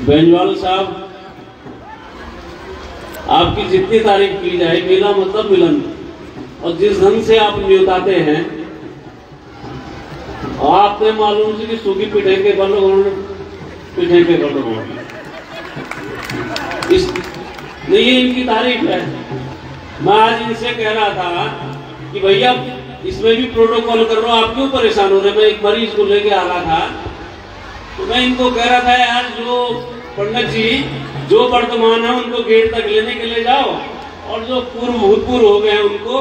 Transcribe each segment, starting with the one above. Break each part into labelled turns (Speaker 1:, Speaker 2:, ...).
Speaker 1: बेंजवाल साहब, आपकी जितनी तारीफ की जाए, मेला मतलब मिलन, और जिस ढंग से आप नियुताते हैं, आपने मालूम से कि सूखी पिठे के बल पिठे पे बल इस नहीं, ये इनकी तारीफ है। मैं आज इनसे कह रहा था कि भैया इसमें भी प्रोटोकॉल कर रहा हूं, आप क्यों परेशान हो रहे। मैं एक मरीज को लेके आ रहा था, तो मैं इनको कह रहा था यार जो पंडित जी जो वर्तमान है उनको गेट तक लेने के लिए जाओ, और जो पूर्व भूतपूर्व हो गए हैं उनको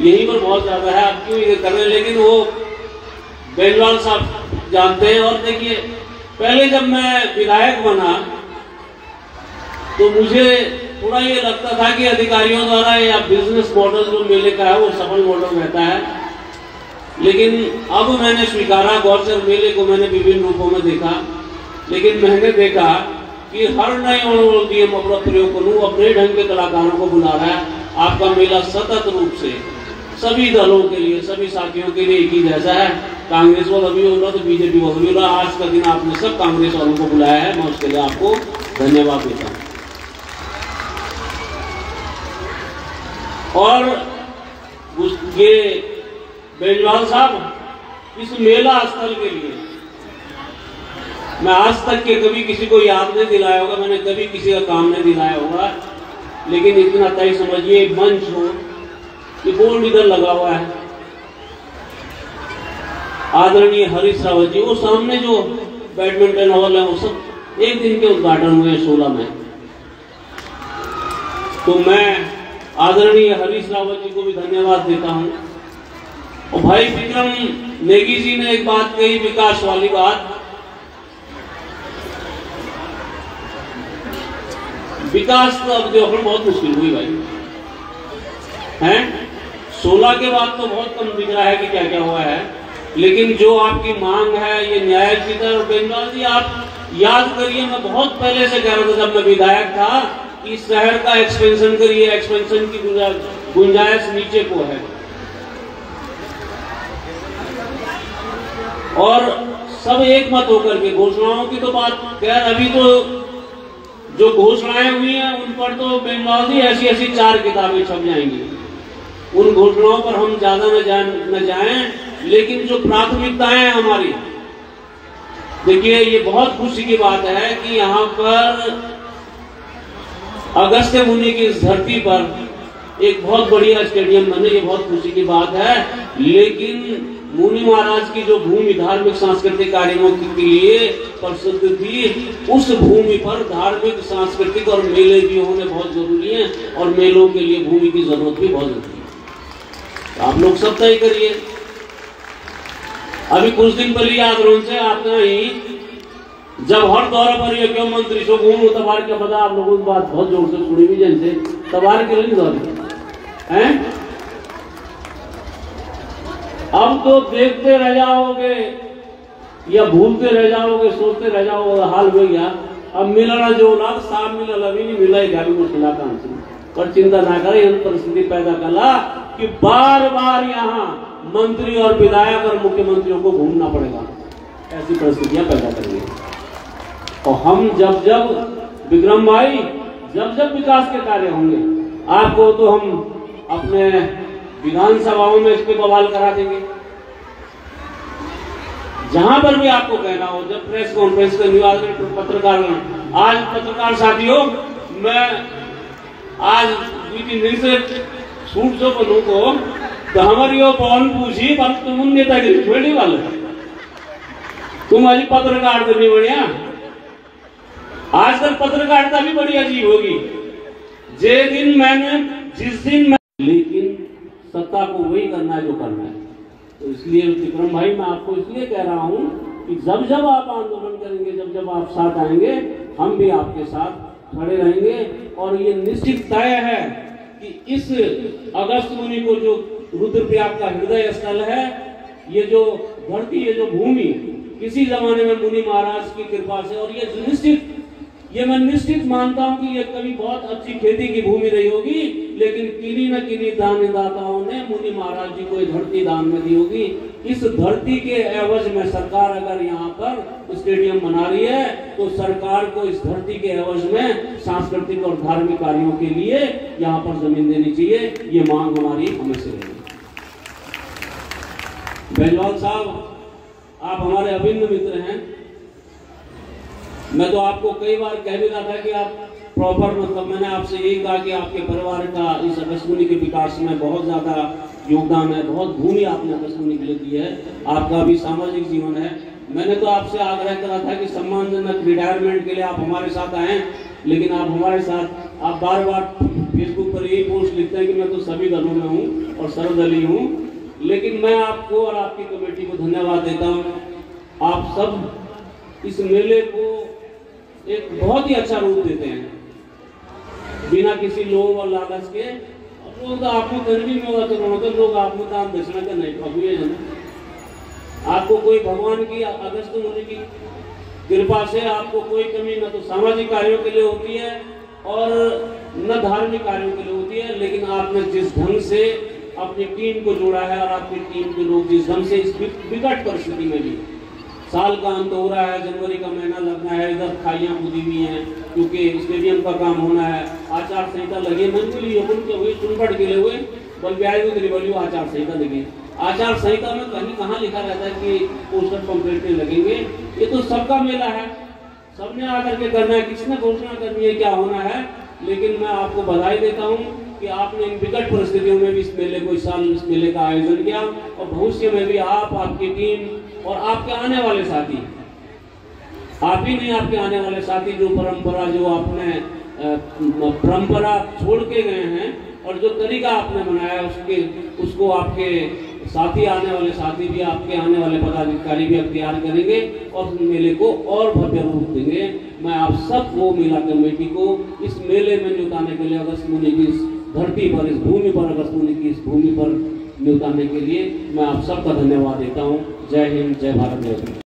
Speaker 1: यहीं पर बहुत ज्यादा है, आप क्यों ये कर रहे हैं। लेकिन वो बेंजवाल साहब जानते हैं। और देखिए, पहले जब मैं विधायक बना तो मुझे थोड़ा ये लगता था कि अधिकारियों द्वारा या बिजनेस मॉडल जो मेले का है वो सफल मॉडल रहता है, लेकिन अब मैंने स्वीकारा, गौचर मेले को मैंने विभिन्न रूपों में देखा, लेकिन मैंने देखा कि हर नए दिए अपना प्रयोग करूं, अपने ढंग के कलाकारों को बुला रहा है। आपका मेला सतत रूप से सभी दलों के लिए, सभी साथियों के लिए एक ही जैसा है। कांग्रेस वाला भी हो रहा तो बीजेपी वाला भी हो रहा। आज का दिन आपने सब कांग्रेस वालों को बुलाया है, मैं उसके लिए आपको धन्यवाद देता हूं। और ये बेंजवाल साहब, इस मेला स्थल के लिए मैं आज तक के कभी किसी को याद नहीं दिलाया होगा, मैंने कभी किसी का काम नहीं दिलाया होगा, लेकिन इतना तय समझिए, मंच हो, ये बोर्ड इधर लगा हुआ है, आदरणीय हरीश रावत जी, वो सामने जो बैडमिंटन हॉल है वो सब एक दिन के उद्घाटन हुए 16 में। तो मैं आदरणीय हरीश रावत जी को भी धन्यवाद देता हूं। और भाई विक्रम नेगी जी ने एक बात कही, विकास वाली बात। विकास तो अब देखो बहुत मुश्किल हुई भाई, हैं 16 के बाद तो बहुत कम दिख रहा है कि क्या क्या हुआ है, लेकिन जो आपकी मांग है ये न्याय की तरफ। बेंजवाल जी आप याद करिए, मैं बहुत पहले से कह रहा था जब मैं विधायक था कि शहर का एक्सपेंशन करिए, एक्सपेंशन की गुंजाइश नीचे को है। और सब एक मत होकर के, घोषणाओं की तो बात खैर अभी तो जो घोषणाएं हुई हैं उन पर तो बेंजवाल जी ऐसी ऐसी 4 किताबें छप जाएंगी, उन घोषणाओं पर हम ज्यादा न जाएं, लेकिन जो प्राथमिकताएं हैं हमारी, देखिए ये बहुत खुशी की बात है कि यहाँ पर अगस्त्य मुनि की इस धरती पर एक बहुत बढ़िया स्टेडियम बने, ये बहुत खुशी की बात है। लेकिन मुनि महाराज की जो भूमि धार्मिक सांस्कृतिक कार्यों के लिए प्रसिद्ध थी, उस भूमि पर धार्मिक सांस्कृतिक और मेले भी होने बहुत जरूरी हैं, और मेलों के लिए भूमि की जरूरत भी बहुत जरूरी है। तो आप लोग सब तय करिए। अभी कुछ दिन पहले याद रो से आपका ही जब हर दौरे पर ये क्यों मंत्री सो घूम तबार क्या पता, आप लोगों की बात बहुत जोर से सुनी भी जैसे तबार के लिए दौरे हैं। अब तो देखते रह जाओगे या भूलते रह जाओगे, सोचते रह जाओगे, हाल हो गया। अब मिलना जो लाभ साफ मिला अभी नहीं मिला है, भी मुश्किल काम से, पर चिंता ना करें, परिस्थिति पैदा करा कि बार बार यहाँ मंत्री और विधायक और मुख्यमंत्रियों को घूमना पड़ेगा, ऐसी परिस्थितियां पैदा करेंगे। और हम जब जब विक्रम भाई जब जब विकास के कार्य होंगे, आपको तो हम अपने विधानसभाओं में इसके बवाल करा देंगे, जहां पर भी आपको कहना हो, जब प्रेस कॉन्फ्रेंस करनी हो, पत्रकार आज पत्रकार साथियों, मैं आज 2-3 दिन से छूट जो बनू को तो हमारी वो पवन पूछी पर तुम नेतागिरी छोड़ी वाले, तुम अभी पत्रकार करनी बढ़िया। आजकल पत्रकारिता भी बड़ी अजीब होगी, जिस दिन मैं लेकिन सत्ता को वही करना है जो करना है। तो इसलिए विक्रम भाई मैं आपको इसलिए कह रहा हूं कि जब जब आप आंदोलन करेंगे, जब जब आप साथ आएंगे, हम भी आपके साथ खड़े रहेंगे। और ये निश्चित तय है कि इस अगस्त मुनि को जो रुद्रप्रयाग का हृदय स्थल है, ये जो धरती, ये जो भूमि किसी जमाने में मुनि महाराज की कृपा से, और ये मैं निश्चित मानता हूं कि ये कभी बहुत अच्छी खेती की भूमि रही होगी, लेकिन किन्हीं न किन्हीं दानदाताओं ने मुनि महाराज जी को ये धरती दान में दी होगी। इस धरती के एवज में सरकार अगर यहाँ पर स्टेडियम बना रही है तो सरकार को इस धरती के एवज में सांस्कृतिक और धार्मिक कार्यों के लिए यहाँ पर जमीन देनी चाहिए। ये मांग हमारी हमेशा रहेगी। बेलवाल साहब, आप हमारे अभिन्न मित्र हैं। मैं तो आपको कई बार कह भी रहा था कि आप प्रॉपर, मतलब मैंने आपसे यही कहा कि आपके परिवार का इस अगस्त्यमुनि के विकास में बहुत ज्यादा योगदान है, बहुत भूमि आपने अगस्त्यमुनि के लिए दी है, आपका भी सामाजिक जीवन है। मैंने तो आपसे आग्रह करा था कि सम्मानजनक रिटायरमेंट के लिए आप हमारे साथ आए, लेकिन आप हमारे साथ, आप बार बार फेसबुक पर यही पोस्ट लिखते हैं कि मैं तो सभी दलों में हूँ और सर्वदलीय हूँ, लेकिन मैं आपको और आपकी कमेटी को धन्यवाद देता हूँ। आप सब इस मेले को एक बहुत ही अच्छा रूप देते हैं बिना किसी लोभ और लालच के। लोग तो आपको गरीबी में होगा तो लोग आपको दान दक्षिणा का नहीं पहुंचे जाना। आपको कोई भगवान की, अगस्त्यमुनि की कृपा से आपको कोई कमी न तो सामाजिक कार्यों के लिए होती है और न धार्मिक कार्यों के लिए होती है, लेकिन आपने जिस ढंग से अपनी टीम को जोड़ा है और आपकी टीम के लोग जिस ढंग से इस विकट परिस्थिति में भी, साल का अंत हो रहा है, जनवरी का महीना लगना है, इधर खाइयां बुझी हुई हैं क्योंकि स्टेडियम का काम होना है, आचार संहिता लगी है, चुनपट के लिए हुए बल्कि आचार संहिता लगी। आचार संहिता में कहीं कहाँ लिखा रहता है कि पोस्टर पंपलेट लगेंगे? ये तो सबका मेला है, सबने आकर के करना है, किसने घोषणा करनी है क्या होना है। लेकिन मैं आपको बधाई देता हूँ कि आपने इन विकट परिस्थितियों में भी इस मेले को, इस साल इस मेले का आयोजन किया और भविष्य में भी आप, आपकी टीम और आपके आने वाले साथी, आप ही नहीं आपके आने वाले साथी जो परंपरा, जो आपने परंपरा छोड़ के गए हैं और जो तरीका आपने बनाया उसको आपके साथी, आने वाले साथी भी, आपके आने वाले पदाधिकारी भी अख्तियार करेंगे और मेले को और भव्य रूप देंगे। मैं आप सबको, मेला कमेटी को इस मेले में न्योताने के लिए, अगस्त्यमुनि की इस धरती पर, इस भूमि पर, अगस्त्यमुनि की इस भूमि पर न्योताने के लिए मैं आप सबका धन्यवाद देता हूँ। जय हिंद, जय भारत, जय।